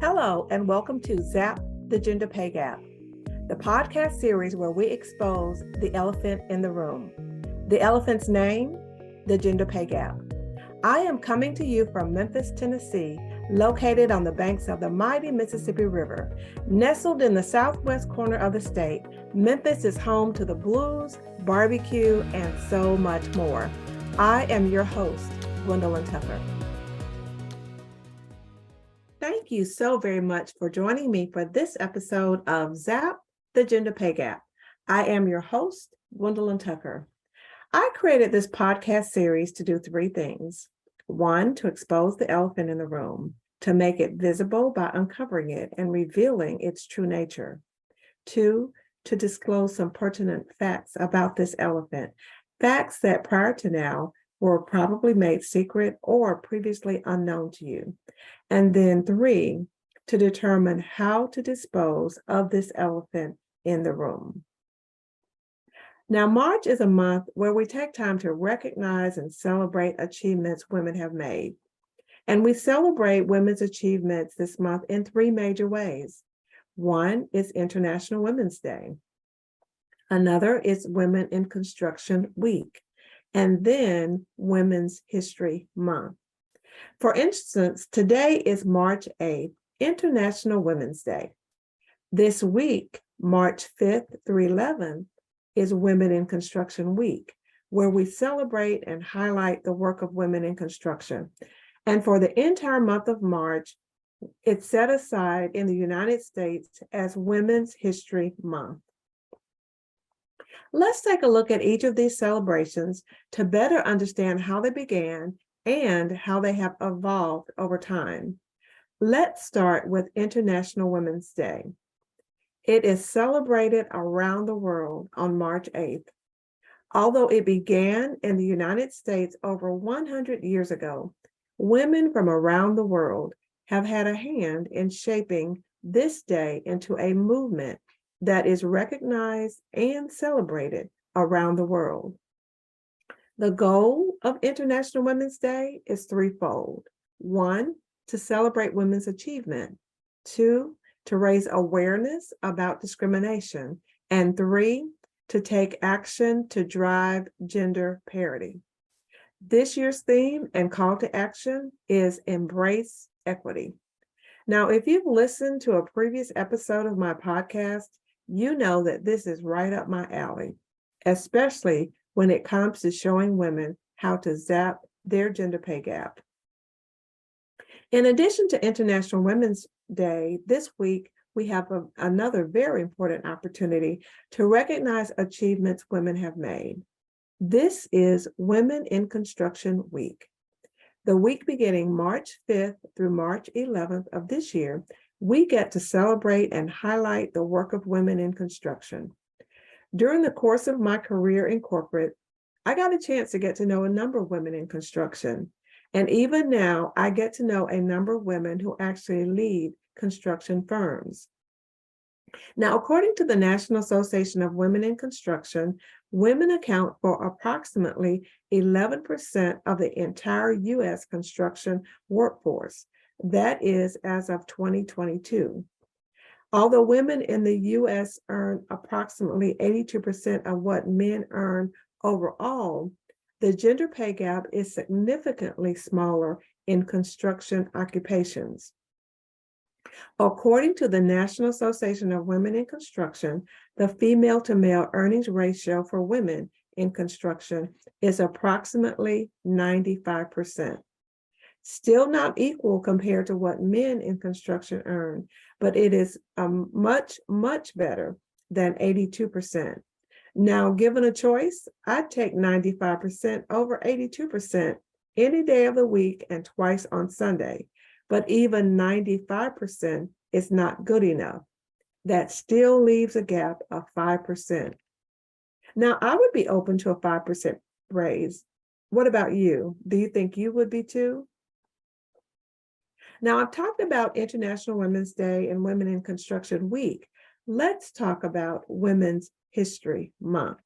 Hello, and welcome to Zap the Gender Pay Gap, the podcast series where we expose the elephant in the room. The elephant's name, the gender pay gap. I am coming to you from Memphis, Tennessee, located on the banks of the mighty Mississippi River. Nestled in the southwest corner of the state, Memphis is home to the blues, barbecue, and so much more. I am your host, Gwendolyn Tucker. Thank you so very much for joining me for this episode of Zap the Gender Pay Gap. I am your host, Gwendolyn Tucker. I created this podcast series to do three things. One, to expose the elephant in the room, to make it visible by uncovering it and revealing its true nature. Two, to disclose some pertinent facts about this elephant, facts that prior to now were probably made secret or previously unknown to you. And then three, to determine how to dispose of this elephant in the room. Now, March is a month where we take time to recognize and celebrate achievements women have made. And we celebrate women's achievements this month in three major ways. One is International Women's Day. Another is Women in Construction Week. And then Women's History Month. For instance, today is March 8th, International Women's Day. This week, March 5th through 11th, is Women in Construction Week, where we celebrate and highlight the work of women in construction. And for the entire month of March, it's set aside in the United States as Women's History Month. Let's take a look at each of these celebrations to better understand how they began and how they have evolved over time. Let's start with International Women's Day. It is celebrated around the world on March 8th. Although it began in the United States over 100 years ago, women from around the world have had a hand in shaping this day into a movement that is recognized and celebrated around the world. The goal of International Women's Day is threefold. One, to celebrate women's achievement. Two, to raise awareness about discrimination. And three, to take action to drive gender parity. This year's theme and call to action is Embrace Equity. Now, if you've listened to a previous episode of my podcast, you know that this is right up my alley, especially when it comes to showing women how to zap their gender pay gap. In addition to International Women's Day, this week we have another very important opportunity to recognize achievements women have made. This is Women in Construction Week. The week beginning March 5th through March 11th of this year, we get to celebrate and highlight the work of women in construction. During the course of my career in corporate, I got a chance to get to know a number of women in construction. And even now, I get to know a number of women who actually lead construction firms. Now, according to the National Association of Women in Construction, women account for approximately 11% of the entire U.S. construction workforce. That is as of 2022. Although women in the U.S. earn approximately 82% of what men earn overall, the gender pay gap is significantly smaller in construction occupations. According to the National Association of Women in Construction, the female to male earnings ratio for women in construction is approximately 95%. Still not equal compared to what men in construction earn, but it is much, much better than 82%. Now, given a choice, I'd take 95% over 82% any day of the week and twice on Sunday. But even 95% is not good enough. That still leaves a gap of 5%. Now, I would be open to a 5% raise. What about you? Do you think you would be too? Now, I've talked about International Women's Day and Women in Construction Week. Let's talk about Women's History Month.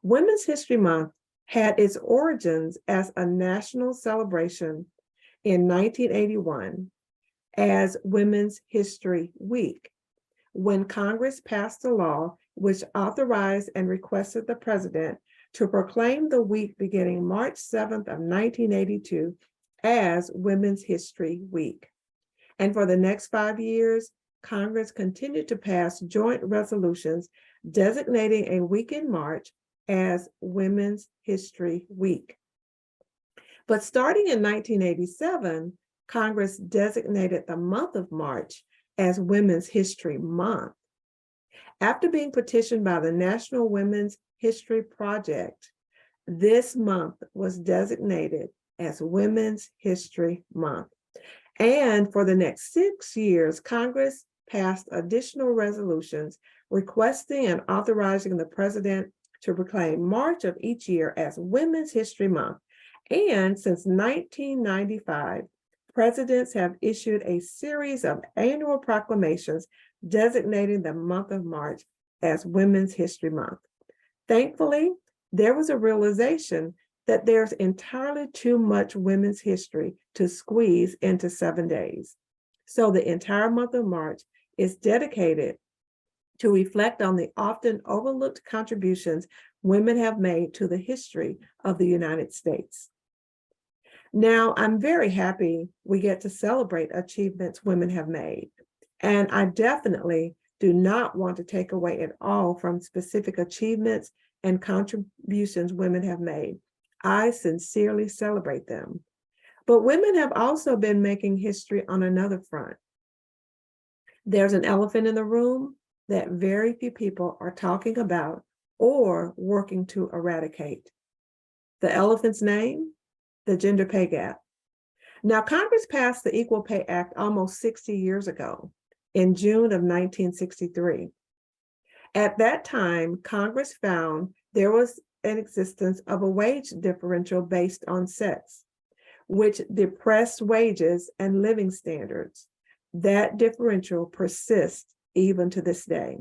Women's History Month had its origins as a national celebration in 1981 as Women's History Week, when Congress passed a law which authorized and requested the president to proclaim the week beginning March 7th of 1982 as Women's History Week. And for the next 5 years, Congress continued to pass joint resolutions designating a week in March as Women's History Week. But starting in 1987, Congress designated the month of March as Women's History Month. After being petitioned by the National Women's History Project, this month was designated as Women's History Month. And for the next 6 years, Congress passed additional resolutions requesting and authorizing the president to proclaim March of each year as Women's History Month. And since 1995, presidents have issued a series of annual proclamations designating the month of March as Women's History Month. Thankfully, there was a realization that there's entirely too much women's history to squeeze into 7 days. So the entire month of March is dedicated to reflect on the often overlooked contributions women have made to the history of the United States. Now, I'm very happy we get to celebrate achievements women have made. And I definitely do not want to take away at all from specific achievements and contributions women have made. I sincerely celebrate them. But women have also been making history on another front. There's an elephant in the room that very few people are talking about or working to eradicate. The elephant's name, the gender pay gap. Now, Congress passed the Equal Pay Act almost 60 years ago in June of 1963. At that time, Congress found there was an existence of a wage differential based on sex, which depressed wages and living standards. That differential persists even to this day.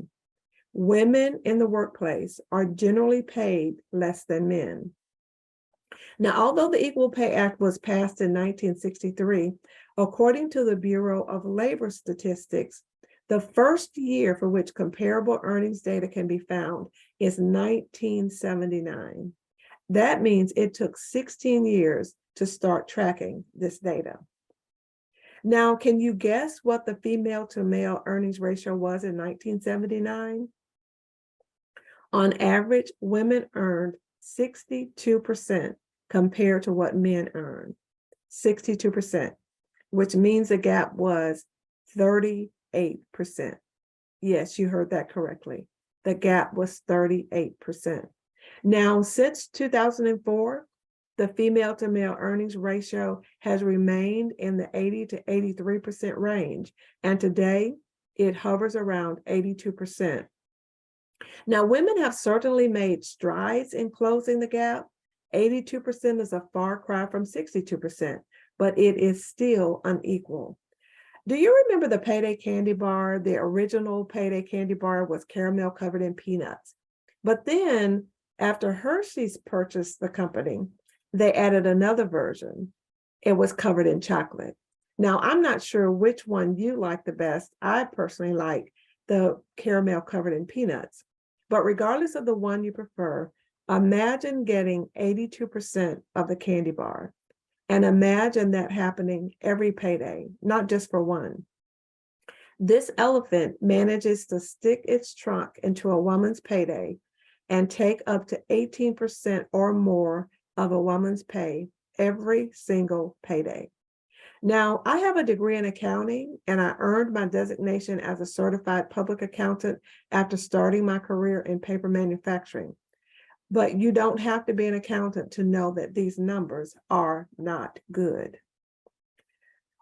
Women in the workplace are generally paid less than men. Now, although the Equal Pay Act was passed in 1963, according to the Bureau of Labor Statistics, the first year for which comparable earnings data can be found is 1979. That means it took 16 years to start tracking this data. Now, can you guess what the female to male earnings ratio was in 1979? On average, women earned 62% compared to what men earned, 62%, which means the gap was 38%. Yes, you heard that correctly. The gap was 38%. Now, since 2004, the female to male earnings ratio has remained in the 80 to 83% range, and today it hovers around 82%. Now, women have certainly made strides in closing the gap. 82% is a far cry from 62%, but it is still unequal. Do you remember the Payday candy bar? The original Payday candy bar was caramel covered in peanuts. But then after Hershey's purchased the company, they added another version. It was covered in chocolate. Now, I'm not sure which one you like the best. I personally like the caramel covered in peanuts. But regardless of the one you prefer, imagine getting 82% of the candy bar. And imagine that happening every payday, not just for one. This elephant manages to stick its trunk into a woman's payday and take up to 18% or more of a woman's pay every single payday. Now, I have a degree in accounting, and I earned my designation as a certified public accountant after starting my career in paper manufacturing. But you don't have to be an accountant to know that these numbers are not good.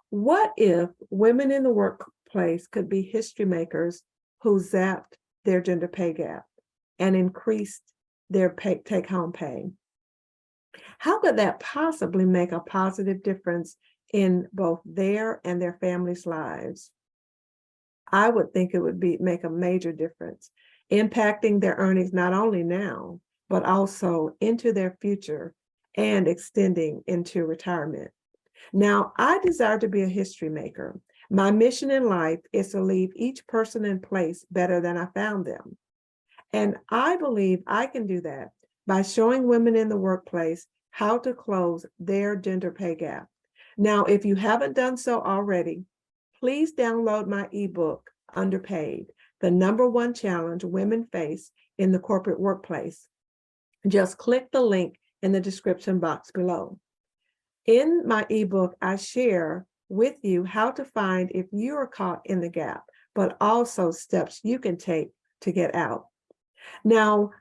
What if women in the workplace could be history makers who zapped their gender pay gap and increased their take-home pay? How could that possibly make a positive difference in both their and their families' lives? I would think it would make a major difference, impacting their earnings not only now, but also into their future and extending into retirement. Now, I desire to be a history maker. My mission in life is to leave each person in place better than I found them. And I believe I can do that by showing women in the workplace how to close their gender pay gap. Now, if you haven't done so already, please download my ebook, Underpaid, the #1 challenge women face in the corporate workplace. Just click the link in the description box below. In my ebook, I share with you how to find if you are caught in the gap, but also steps you can take to get out. Now,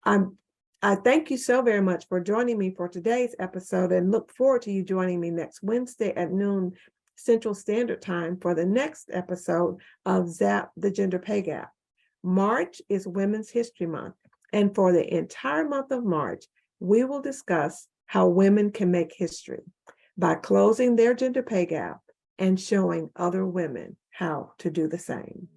I thank you so very much for joining me for today's episode and look forward to you joining me next Wednesday at noon Central Standard Time for the next episode of Zap the Gender Pay Gap. March is Women's History Month, and for the entire month of March, we will discuss how women can make history by closing their gender pay gap and showing other women how to do the same.